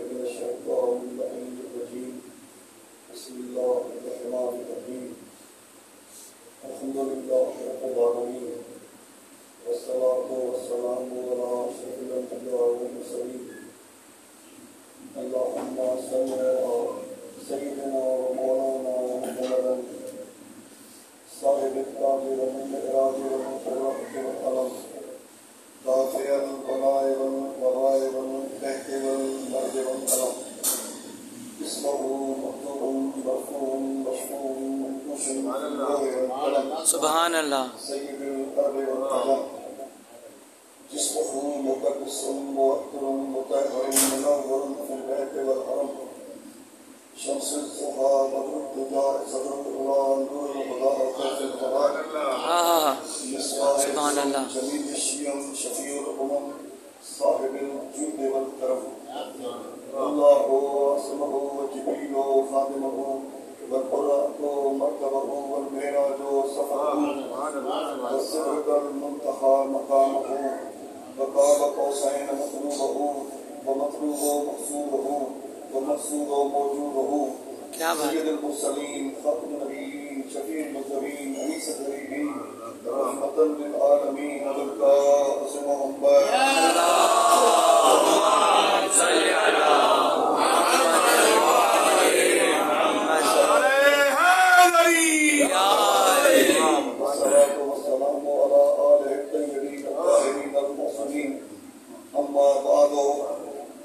من الشيطان اللعين الرجيم بسم الله الرحمن الرحيم الحمد لله رب العالمين والصلاة والسلام على أشرف الأنبياء والمرسلين اللهم صل على سيدنا ومولانا محمد صاحب التاج والمعراج والمشرف والقلم دافع البلاء والوباء والكهف والمرض والقلم اسمه مكتوب مرفوع مشفوع منقوش سبحان اللہ سيد القلب والقلم جسمه مقدس موتر مطهر منور في البيت والحرم شمس الضحى بدر الدجى صدر الأولى نور الهدى كف الهدى سبحان اللہ جميل الشيم شفيع الأمم صاحب الجود والكرم الله واسمه وجبريل خادمه والقراء مركبه والمعراج سفره والسدرة المنتهى مقامه وقاب قوسين مطلوبه ومطلوب مقصوده ومقصود موجوده سيد المرسلين خاتم النبيين شفيع المذنبين عيسى الغريبين رحمة للعالمين أبو القاسم محمد صل على والصلاة والسلام على آله الطيبين الطاهرين المحسنين أما بعد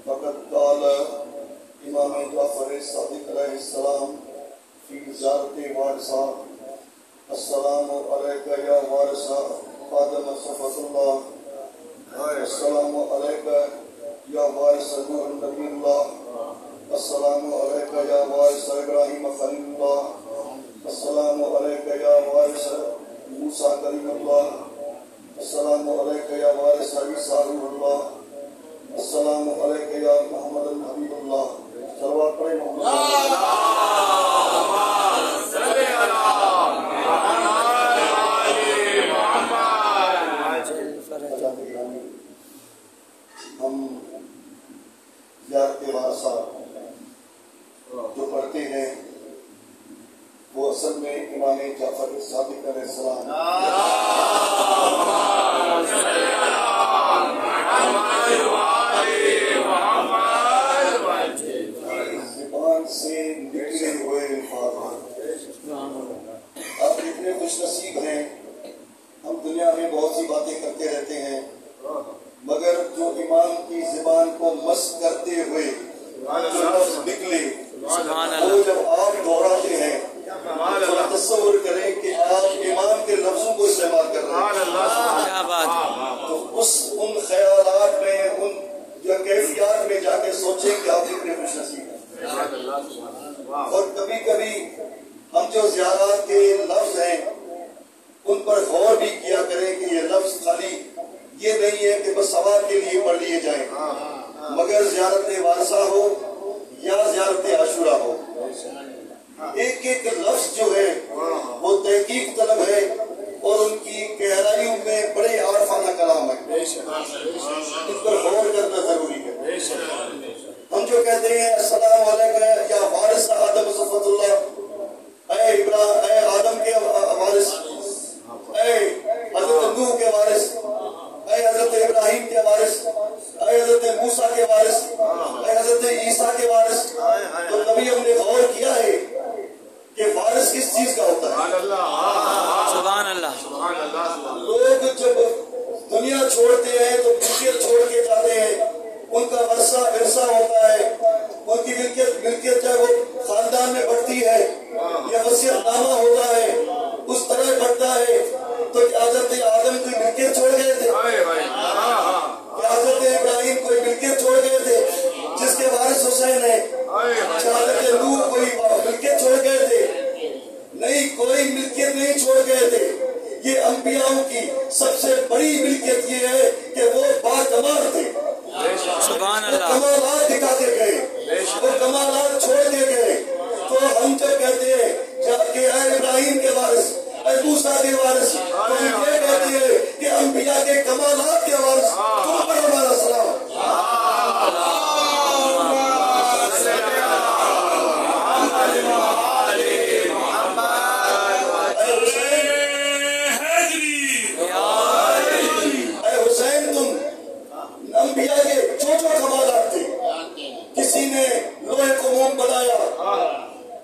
فقد قال امام جعفر الصادق علیہ السلام فی زیارت وارثہ السلام علیک یا وارث آدم صفوت اللہ السلام علیک یا وارث نوح نبی اللہ السلام علیک یا وارث ابراہیم خلیل اللہ السلام علیک یا وارث موسیٰ کلیم اللہ السلام علیک یا وارث عیسیٰ روح اللہ السلام علیک یا محمد الحبیب اللہ صلوات پڑھیں محمد ہم زیارت وارثہ جو پڑھتے ہیں وہ اصل میں امام جعفر الصادق علیہ السلام زبان سے نکلے ہوئے الفاظ آپ اتنے خوش نصیب ہیں. ہم دنیا میں بہت سی باتیں کرتے رہتے ہیں مگر جو امام کی زبان کو مس کرتے ہوئے جو لفظ نکلے وہ جب آپ دہراتے ہیں تو تصور کریں کہ آپ امام کے لفظوں کو استعمال کر رہے ہیں. تو ان خیالات میں ان جو کیفیات میں جا کے سوچیں کہ آپ کتنے خوش نصیب ہیں. اور کبھی کبھی ہم جو زیارات کے لفظ ہیں ان پر غور بھی کیا کریں کہ یہ لفظ خالی یہ نہیں ہے کہ بس ثواب کے لیے پڑھ لیے جائیں مگر زیارت وارثہ ہو یا زیارت عاشورہ ہو ایک ایک لفظ جو ہے وہ تحقیق طلب ہے اور ان کی گہرائیوں میں بڑے عارفانہ کلام ہے. اس پر غور کرنا ضروری ہے. ہم جو کہتے ہیں السلام علیکم یا وارث آدم صفوت اللہ اے آدم کے وارث اے حضرت نوح کے وارث اے حضرت ابراہیم کے وارث اے حضرت موسیٰ کے وارث اے حضرت عیسیٰ کے وارث تو کبھی ہم نے غور کیا ہے کہ وارث کس چیز کا ہوتا ہے؟ سبحان اللہ. لوگ جب دنیا چھوڑتے ہیں تو ملکیت چھوڑ کے جاتے ہیں ان کا ورثہ ہوتا ہے ان کی ملکیت چاہے وہ خاندان میں بڑھتی ہے یا وصیت نامہ ہوتا ہے اس طرح بڑھتا ہے. تو حضرت آدم کوئی ملکیت چھوڑ گئے تھے حضرت ابراہیم کوئی ملکیت چھوڑ گئے تھے جس کے وارث حسین ہے حضرت نوح کوئی ملکیت چھوڑ گئے تھے نہیں کوئی ملکیت نہیں چھوڑ گئے تھے. یہ انبیاء کی سب سے بڑی ملکیت یہ ہے کہ وہ باکمال تھے. سبحان اللہ. کمالات دکھا کے گئے وہ کمالات چھوڑ کے گئے. تو ہم جب کہتے ہیں کہ اے ابراہیم کے وارث اے موسیٰ کے وارث تو ہم یہ کہتے ہیں کہ انبیاء کے کمالات کے وارث تم پر ہمارا سلام. ने लोहे को मोम बनाया,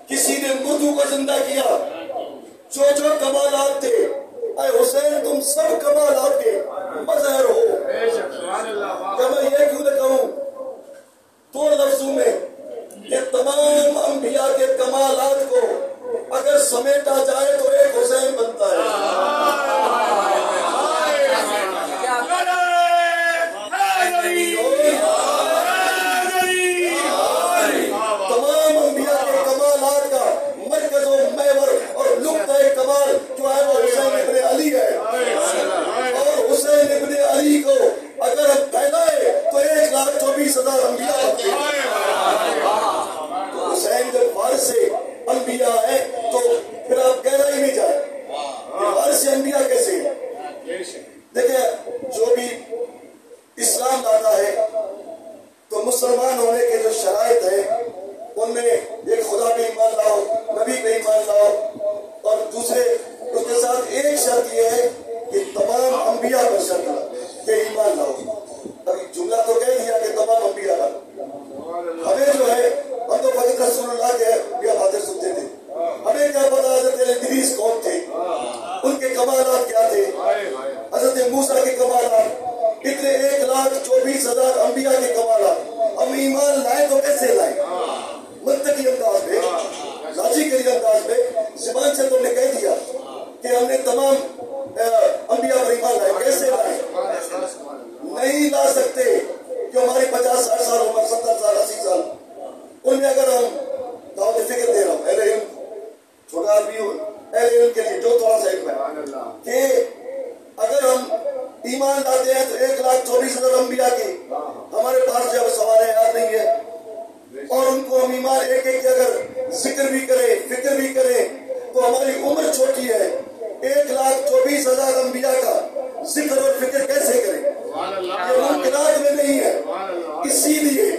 किसी ने मुर्दों को जिंदा किया, जो जो कमालात थे, ऐ हुसैन तुम सब कमालात के मज़हर हो। क्या मैं ये क्यों न कहूं दो लफ्जों में कि तमाम अंबिया के कमालात को अगर समेटा जाए तो एक हुसैन बनता है। तमाम अंबिया के कमालात का मरकज़ और महवर और नुक्ता कमाल जो है वो हुसैन इब्ने अली है। और हुसैन इब्ने अली को अगर हम फैलाए तो 1,24,000 अंबिया बनते हैं। तो हुसैन जब वारिस से अंबिया है तो फिर आप कहना ही नहीं जाए कि वारिस से अंबिया कैसे है। देखिए, जो भी इस्लाम लाता है तो मुसलमान होने के जो शराइत है उनमें एक खुदा पे ईमान लाओ, नबी पे ईमान लाओ, और दूसरे उसके साथ एक शर्त यह है कि तमाम अंबिया पर शर्त पे ईमान लाओ। अभी जुमला तो कह दिया कि तमाम अंबिया का, हमें जो है हम तो फकत रसूलुल्लाह के बातें सुनते थे, हमें क्या पता हजरत इदरीस कौन थे, उनके कमालात क्या थे, हजरत मूसा के कमालात, इतने 1,24,000 अंबिया के कमालात। हम ईमान लाए तो कैसे लाए? मुत्तकी अंदाज में, लॉजिकली अंदाज में, ज़बान से तुमने कह दिया कि हमने तमाम अंबिया पर ईमान लाए, कैसे लाए? नहीं ला सकते कि हमारी 50-60 साल उम्र, 70 साल, 80 साल, उनमें अगर हम दावत फिक्र दे रहा हूँ अहले इल्म, छोटा आदमी हो अहले इल्म के लिए जो थोड़ा सा इल्म है कि अगर हम ईमान लाते हैं तो 1,24,000 अंबिया की हमारे पास जब सवाल याद नहीं है और उनको हम ईमान एक एक अगर जिक्र भी करें, फिक्र भी करें तो हमारी उम्र छोटी है। 1,24,000 अंबिया का जिक्र और फिक्र कैसे करें? ये मुमकिनात में नहीं है। इसीलिए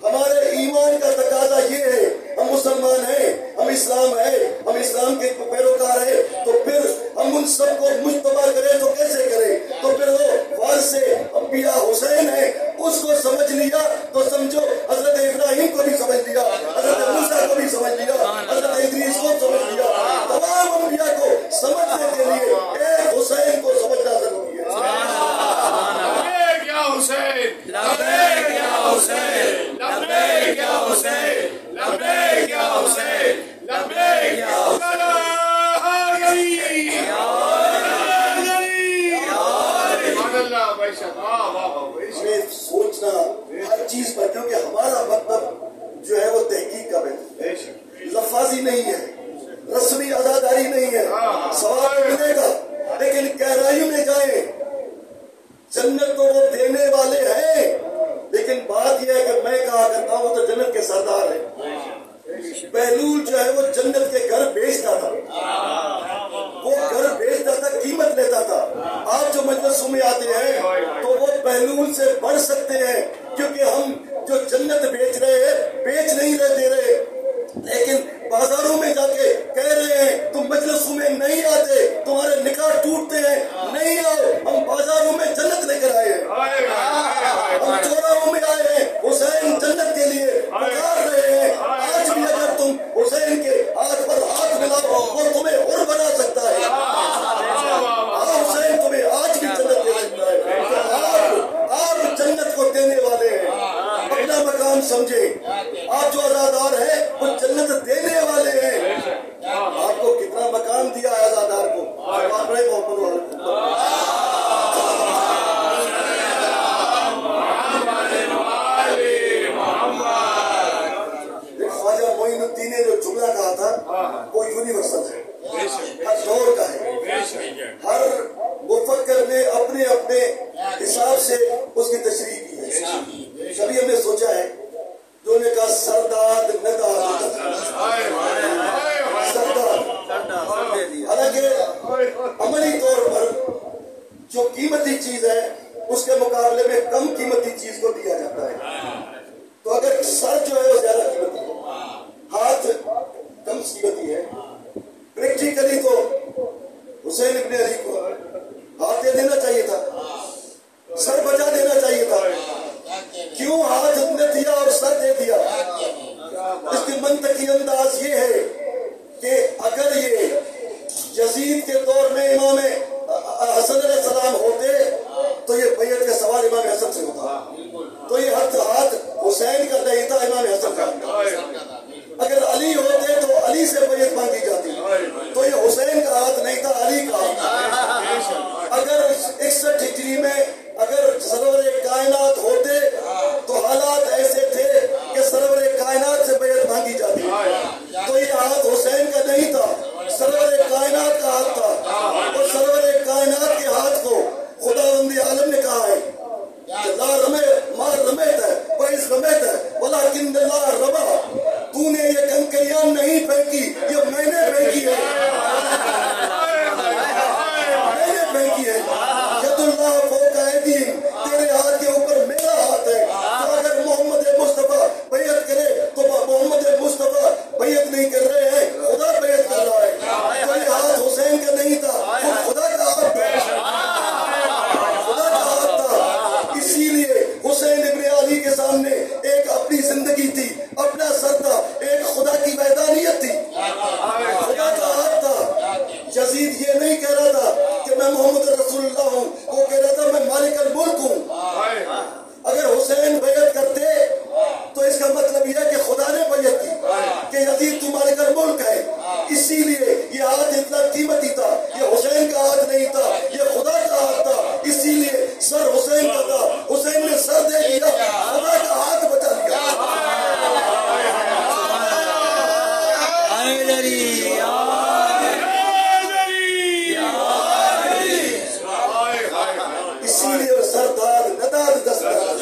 हमारे ईमान का तकाजा ये है, हम मुसलमान हैं, हम इस्लाम के पैरोकार हैं, तो फिर हम उन सबको मुज्तबा करें तो कैसे करें? तो फिर वो वारिस अंबिया हुसैन है, उसको समझ लिया तो समझो हजरत इब्राहिम को भी समझ लिया, हजरत मूसा को भी समझ लिया, हजरत इदरीस को समझ लिया। तमाम अंबिया को समझने के लिए एक हुसैन को समझना जरूरी है। सोचना हर चीज पर, क्योंकि हमारा मतलब जो है वो तहकीक का है, लफाजी नहीं है, रस्मी आजादारी नहीं है। सवाल मिलेगा लेकिन गहराई में जाए, जन्नत तो वो देने वाले हैं, लेकिन बात यह है कि मैं कहा करता हूँ तो जन्नत के सरदार है। बहलूल जो है वो जन्नत के घर बेचता था, वो घर बेचता था, कीमत लेता था। आप जो मजलिसों में आते हैं तो वो बहलूल से बढ़ सकते हैं, क्योंकि हम जो जन्नत बेच रहे हैं, बेच नहीं दे रहे, लेकिन बाजारों में जाके कह रहे हैं तुम मजलिसों में नहीं आते, तुम्हारे निकाह टूटते हैं, नहीं आओ। हम बाजारों में जन्नत लेकर आए हैं, हम चौराहों में आए हैं, हुसैन जन्नत के लिए पुकार रहे हैं। आज भी अगर तुम हुसैन के हाथ पर हाथ मिलाओ वो तुम्हें और बना सकता है। हुसैन तुम्हें आज भी जन्नत दे सकता है। आप जन्नत को देने वाले हैं, अपना मकाम समझे। आप जो आजादार है वो जन्नत देने वाले हैं। आपको कितना मकाम दिया है आजादार को? ख्वाजा मोइनुद्दीन ने जो जुमला कहा था वो यूनिवर्सल है, हर दौर का है। हर मुफक्कर ने अपने अपने हिसाब से उसकी तशरीह की है। कभी हमने सोचा है जो ने कहा सरदाद नदाद, हालांकि अमली तौर पर जो कीमती चीज है उसके मुकाबले में कम कीमती चीज को दिया जाता है। तो अगर सर जो है वो ज्यादा कीमती है, हाथ कम कीमती है, प्रैक्टिकली तो हुसैन इब्ने अली को हाथ दे देना चाहिए था, सर बचा देना चाहिए था। क्यों हाथ ने दिया और सर दे दिया? वाह रबा, तूने ये कंकरियां नहीं फेंकी, ये मैंने फेंकी है, मैंने फेंकी है। यदुल्लाह फौका ऐदीहिम, तेरे हाथ के ऊपर मेरा हाथ है। तो अगर मोहम्मद मुस्तफा बैयत करे तो मोहम्मद मुस्तफा बैयत नहीं कर रहे हैं, खुदा बैयत कर रहा है। तो ये हाथ हुसैन का नहीं था, वो खुदा का हाथ था, खुदा का हाथ था। इसीलिए हुसैन इब्न अली के सामने एक अपनी जिंदगी थी, अपना सर था, एक खुदा की मैदानियत थी, खुदा का हाथ था। यजीद ये नहीं कह रहा था कि मैं मोहम्मद रसूलुल्लाह हूँ, वो कह रहा था मैं मालिक अल मुल्क हूँ। अगर हुसैन बैयत करते तो इसका मतलब यह कि खुदा ने बैयत की कि यजीद तू मालिक अल मुल्क है। इसीलिए ये हाथ इतना कीमती था, ये हुसैन का हाथ नहीं था, ये खुदा का हाथ था। इसीलिए सर हुसैन का था, हुसैन ने सर दे दिया, खुदा का हाथ बचा लिया। इसीलिए सरदार नदाद दस्तदार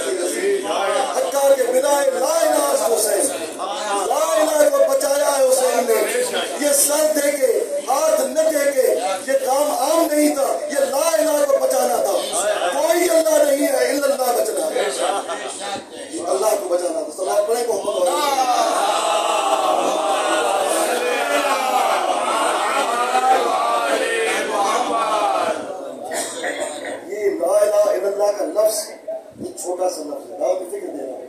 हक्का के बिनाए लाइनाज हुसैन, लाइना को बचाया है हुसैन ने। ये सर दे के, हाथ न दे के, ये काम आम नहीं था, ये लाइना को बचाना था। कोई अल्लाह नहीं है, इल्लल्लाह बचना है, अल्लाह को बचाना था। सलाम पढ़े मोहम्मद। का लफ्ज ये छोटा सा लफ्ज है, दावत फिक्र दे रहा है।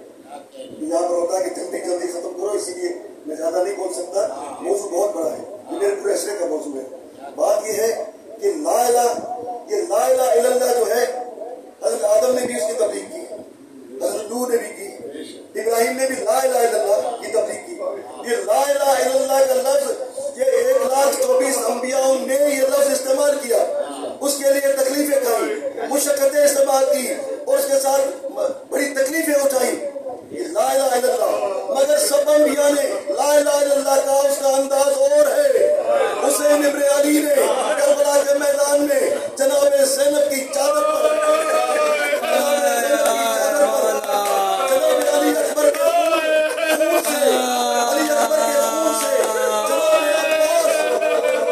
यहाँ पर होता है कि जल्दी जल्दी खत्म करो, इसीलिए मैं ज्यादा नहीं बोल सकता। मौजू बहुत बड़ा है, ये मेरे पूरे अशरे का मौजू है। बात ये है कि ला इलाहा इल्लल्लाह जो है, हजरत आदम ने भी उसकी तबलीग की, हजरत नूह ने भी की, इब्राहिम ने भी ला इलाहा इल्लल्लाह की तबलीग की। ये ला इलाहा इल्लल्लाह का लफ्ज, ये 1,24 अंबियाओं ने ये लफ्ज इस्तेमाल किया, उसके लिए तकलीफें खाई, मुशक्कतें इस्तेमाल की और उसके साथ बड़ी तकलीफें उठाई। ला इलाहा इल्लल्लाह, मगर सब अंबिया ने ला इलाहा इल्लल्लाह का उसका अंदाज और है। हुसैन इब्न अली ने करबला के मैदान में जनाब ज़ैनब की चादर पर, जनाब अली अकबर के खून से, अली अकबर के खून से,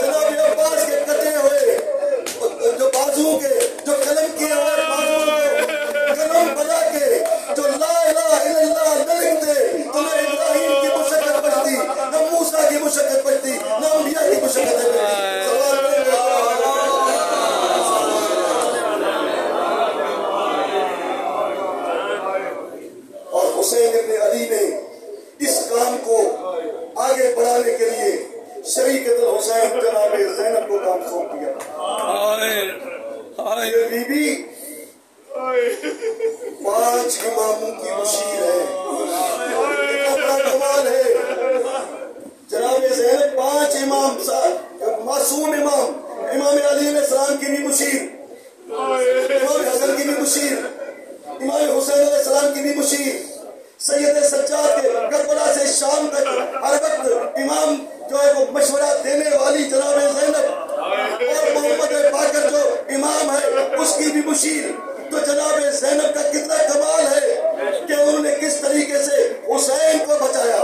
जनाब अब्बास के कटे हुए जो बाजू के, जो कलम किए हुए बाजू को कलम बना के जो ला इलाहा इल्लल्लाह न लिखते तो न इब्राहिम की मुशक्कत बचती, न मूसा की मुशक्कत बचती, न अंबिया की मुशक्कत बचती। और हुसैन इब्न अली ने इस काम को आगे बढ़ाने के लिए शरीकतुल हुसैन जनाब ज़ैनब को काम सौंप दिया। ये बीबी 5 इमामों की मुशीर है, बड़ा कमाल है। जनाब ज़ैनब 5 इमाम, मासूम इमाम, इमाम अली अलैहिस्सलाम की भी मुशीर, इमाम हसन की भी मुशीर, इमाम हुसैन अलैहिस्सलाम की भी मुशीर, सैयद सज्जाद के करबला से शाम तक हर वक्त इमाम जो है वो मशवरा देने वाली जनाब ज़ैनब, और मोहम्मद बाकर जो इमाम है उसकी भी मुशीर। तो जनाब ज़ैनब का कितना कमाल है कि उन्होंने किस तरीके से हुसैन को बचाया।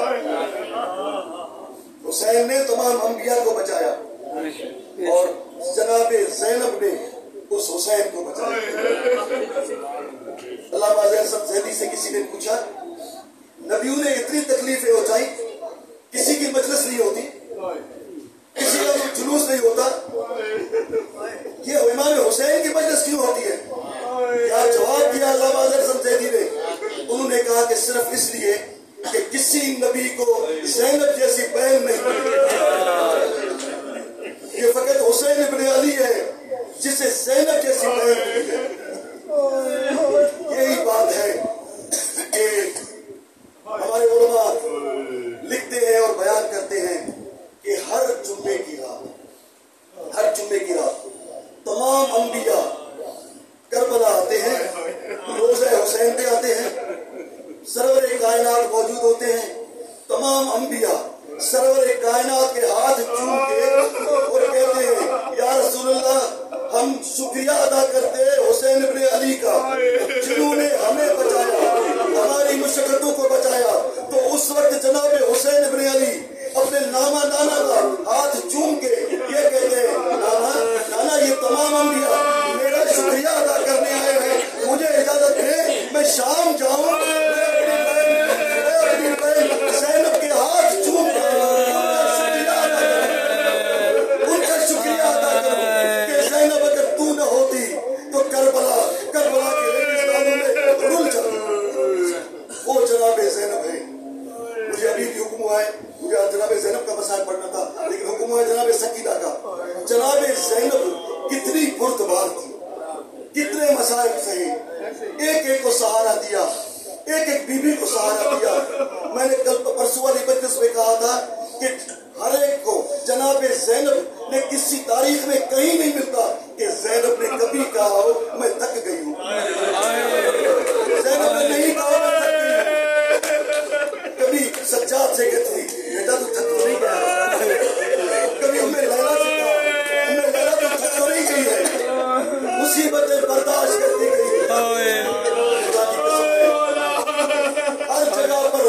हुसैन ने तमाम अंबिया को बचाया और जनाब ज़ैनब ने उस हुसैन को बचाया। अल्लामा ज़ैदी से किसी ने पूछा, नबियों ने इतनी तकलीफें उठाई, किसी की मजलिस नहीं होती, किसी का जुलूस नहीं होता, ये इमाम हुसैन की मजलिस क्यों होती है? क्या जवाब दिया अल्लामा ज़ैदी ने? उन्होंने कहा कि सिर्फ इसलिए कि किसी नबी को ज़ैनब जैसी बहन नहीं मिली, ये फकत हुसैन इब्न अली है जिसे ज़ैनब जैसी बहन मिली है। यही बात है कि हमारे उलमा लिखते हैं और बयान करते हैं कि हर जुम्मे की रात तमाम अंबिया करबला आते हैं, रोज़े हुसैन पे आते हैं, सरवर कायनात मौजूद होते हैं। तमाम अंबिया सरवर कायनात के हाथ चूम के और कहते हैं, या रसूलल्लाह, हम शुक्रिया अदा करते हैं हुसैन इब्न अली का, जिन्होंने हमें बचाया, हमारी मुशक्कतों को बचाया। तो उस वक्त ابن علی اپنے نانا کا ہاتھ چوم کے یہ کہتے ہیں نانا یہ تمام انبیاء میرا شکریہ ادا کرنے آئے ہیں، مجھے اجازت دے میں شام جاؤں، اپنی بہن زینب کے ہاتھ چوم کر ان کا شکریہ ادا کروں کہ زینب اگر تو نہ ہوتی تو کربلا کے ریگستانوں میں رول جاتی۔ وہ جناب زینب ہے، مجھے ابھی بھی حکم ہوا ہے، مجھے جناب زینب کا مسائل پڑھنا تھا لیکن حکم ہوا ہے جناب سکینہ کا۔ جناب زینب کتنی پرتبار تھی، کتنے مسائل سہی، ایک ایک کو سہارا دیا، ایک ایک بیوی کو سہارا دیا۔ میں نے کل پرسوں والی مجلس میں کہا تھا کہ ہر ایک کو جناب زینب نے کسی تاریخ میں کہیں نہیں ملتا کہ زینب نے کبھی کہا ہو میں تھک گئی ہوں، زینب نے نہیں کہا میں تھک گئی ہوں۔ کبھی سجاد سے کہتی بیٹا تو تھک تو نہیں گیا، کبھی ہمیں لیلا سے کہا ہمیں لیلا تو تھک تو نہیں گئی ہے، مصیبتیں برداشت کرتی گئی۔ ہر جگہ پر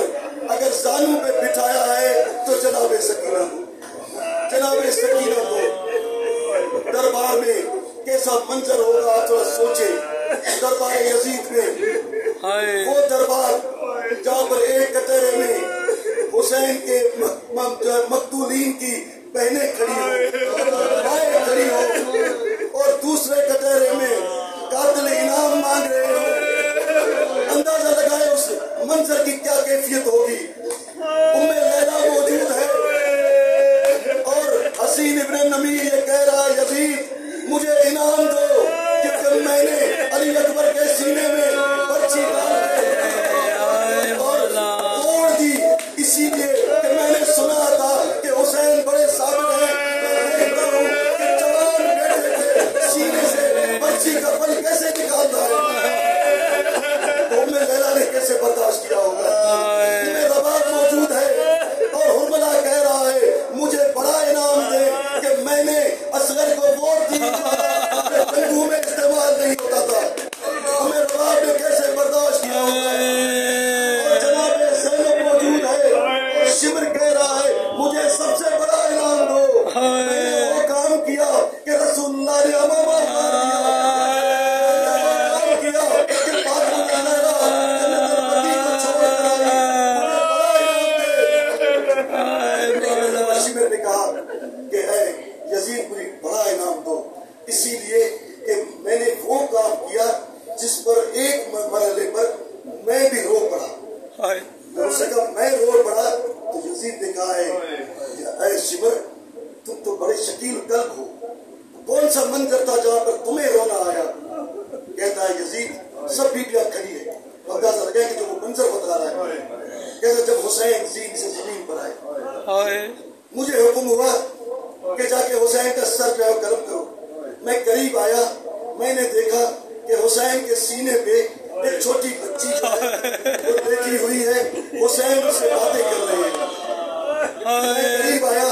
اگر زانوں پہ بٹھایا ہے تو جناب سکینہ کو دربار میں کیسا منظر ہوگا آپ تھوڑا سوچے۔ دربار یزید میں وہ دربار جہاں پر ایک کٹہرے میں حسین کے مقتولین کی بہنیں کھڑی ہو، مائیں کھڑی ہو، اور دوسرے کٹہرے میں قاتل انعام مانگ رہے ہو، اندازہ لگائے اس منظر کی کیا کیفیت ہوگی۔ ام لیلا موجود ہے اور حسین ابن نمیر یہ کہہ رہا یزید مجھے انعام دو کہ میں نے علی اکبر کے سینے میں پرچی ڈال دی اور توڑ دی، اسی لیے کہ میں نے سنا تھا کہ حسین بڑے صابر ہیں، میں دیکھتا ہوں کہ جوان بیٹے کے سینے سے پرچی کا پل کیسے نکالتا ہے، تو ام لیلا نے کیسے برداشت کیا ہوگا۔ رباب موجود ہے اور حرملہ کہہ رہا ہے مجھے بڑا انعام دے کہ میں نے اصغر کو ووٹ دی جو جنگوں میں استعمال نہیں ہوتا تھا، ہمیں رباب نے کیسے برداشت کیا ہوگا۔ اور جناب زینب موجود ہے اور شمر کہہ رہا ہے مجھے سب سے بڑا انعام دو، میں نے وہ کام کیا کہ رسول اللہ نے امامہ کیا کہ فاطمہ زہرا جنت البقیع کو چھوڑ کر آئی۔ شمر نے کہا کہ اے یزید مجھے بڑا انعام دو، اسی لیے کہ میں نے وہ کام کیا جس پر ایک مرحلے پر میں بھی رو پڑا، میں اس سے کہا میں رو پڑا تو یزید نے کہا ہے اے شمر تم تو بڑے شکیل قلب ہو، کون سا منظر تھا جہاں پر تمہیں رونا آیا؟ کہتا ہے یزید سب بیٹیاں کھڑی ہے، اندازہ لگا کہ جو وہ منظر بتا رہا ہے، کہتا جب حسین زین سے زمین پر آئے مجھے حکم ہوا کہ جا کے حسین کا سر جو ہے گرم کرو، میں قریب آیا، میں نے دیکھا کہ حسین کے سینے پہ ایک چھوٹی بچی جو ہے وہ بیٹھی ہوئی ہے، حسین اس سے باتیں کر رہے ہیں۔ میں قریب آیا،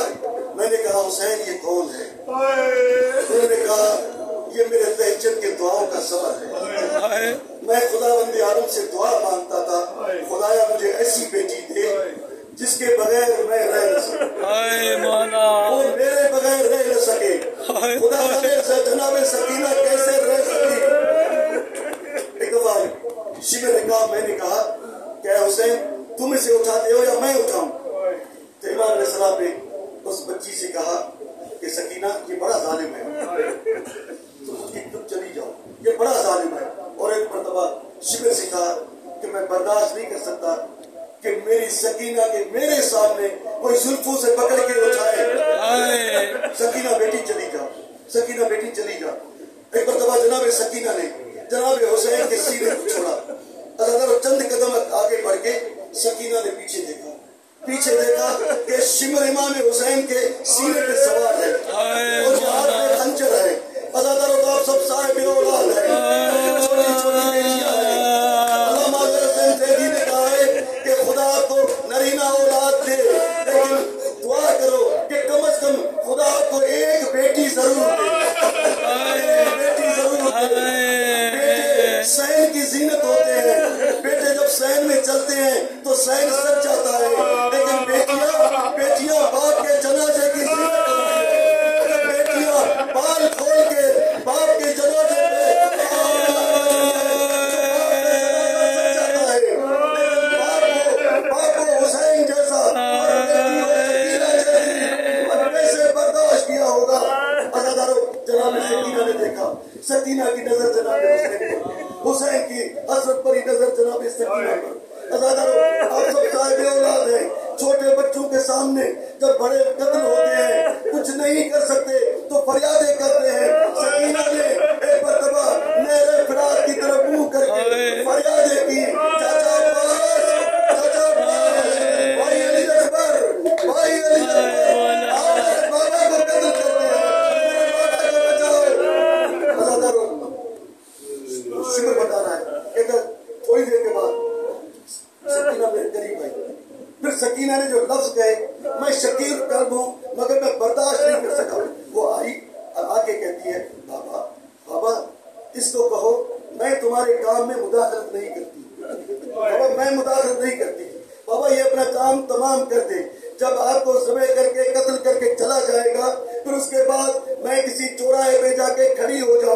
میں نے کہا حسین یہ کون ہے؟ انہوں نے کہا یہ میرے تہجد کے دعاؤں کا صبر ہے، میں خدا بند عالم سے دعا مانگتا تھا خدایا مجھے ایسی بیٹی دے جس کے بغیر میں رہ نہ سکوں، وہ میرے بغیر رہ نہ سکے، خدا جناب سکینہ کیسے رہ سکی۔ ایک دفعہ شمر نے کہا میں نے کہا کہ حسین تم اسے اٹھاتے ہو یا میں اٹھاؤں؟ تو امام علیہ السلام نے اس بچی سے کہا کہ سکینہ یہ بڑا ظالم ہے، تم چلی جاؤ، یہ بڑا ظالم ہے۔ اور ایک مرتبہ شمر سے کہا کہ میں برداشت نہیں کر سکتا کہ میری سکینہ کے میرے سامنے کوئی زلفوں سے پکڑ کے اٹھائے، سکینہ بیٹی چلی جا، سکینہ بیٹی چلی جا۔ ایک مرتبہ جناب سکینہ نے جناب حسین کے سینے کو چھوڑا، اللہ چند قدم آگے بڑھ کے سکینہ نے پیچھے دیکھا کہ شمر امام حسین کے سینے پہ سوار ہے اور ہاتھ میں خنجر ہے، اللہ آپ سب صاحب اولاد ہے، چھوٹی چھوٹی بیٹیاں ہیں۔ علامہ زیدی نے کہا ہے کہ خدا کو نرینہ اولاد دے لیکن دعا کرو کہ کم از کم خدا کو ایک بیٹی ضرور دے، ایک بیٹی ضرور دے۔ بیٹے سین کی زینت ہوتے ہیں، بیٹے جب سین میں چلتے ہیں تو سین سج جاتا ہے، لیکن بیٹیاں के सामने जब बड़े कत्ल होते हैं, कुछ नहीं कर सकते तो फरियादें करते हैं। सकीना ने एक मरतबा मेरे फिराक की तरफ मुंह करके फरियादें की, चाचा भाई अली अकबर, भाई अली अकबर, आप मेरे बाबा को कत्ल करते हैं, मेरे बाबा को बचाओ। मज़ादार शिमर बता रहा है। कहता थोड़ी देर के बाद सकीना मेरे करीब आई। फिर सकीना ने जो लफ्ज कहे, मैं शकील कल्ब हूँ मगर मैं बर्दाश्त नहीं कर सका, वो आई और आके कहती है, बाबा बाबा इसको कहो मैं तुम्हारे काम में मुदाखलत नहीं करती। बाबा मैं मुदाखलत नहीं करती, बाबा ये अपना काम तमाम कर दे। जब आपको ज़बह करके कत्ल करके चला जाएगा, फिर उसके बाद मैं किसी चौराहे पे जाके खड़ी हो जाऊँ।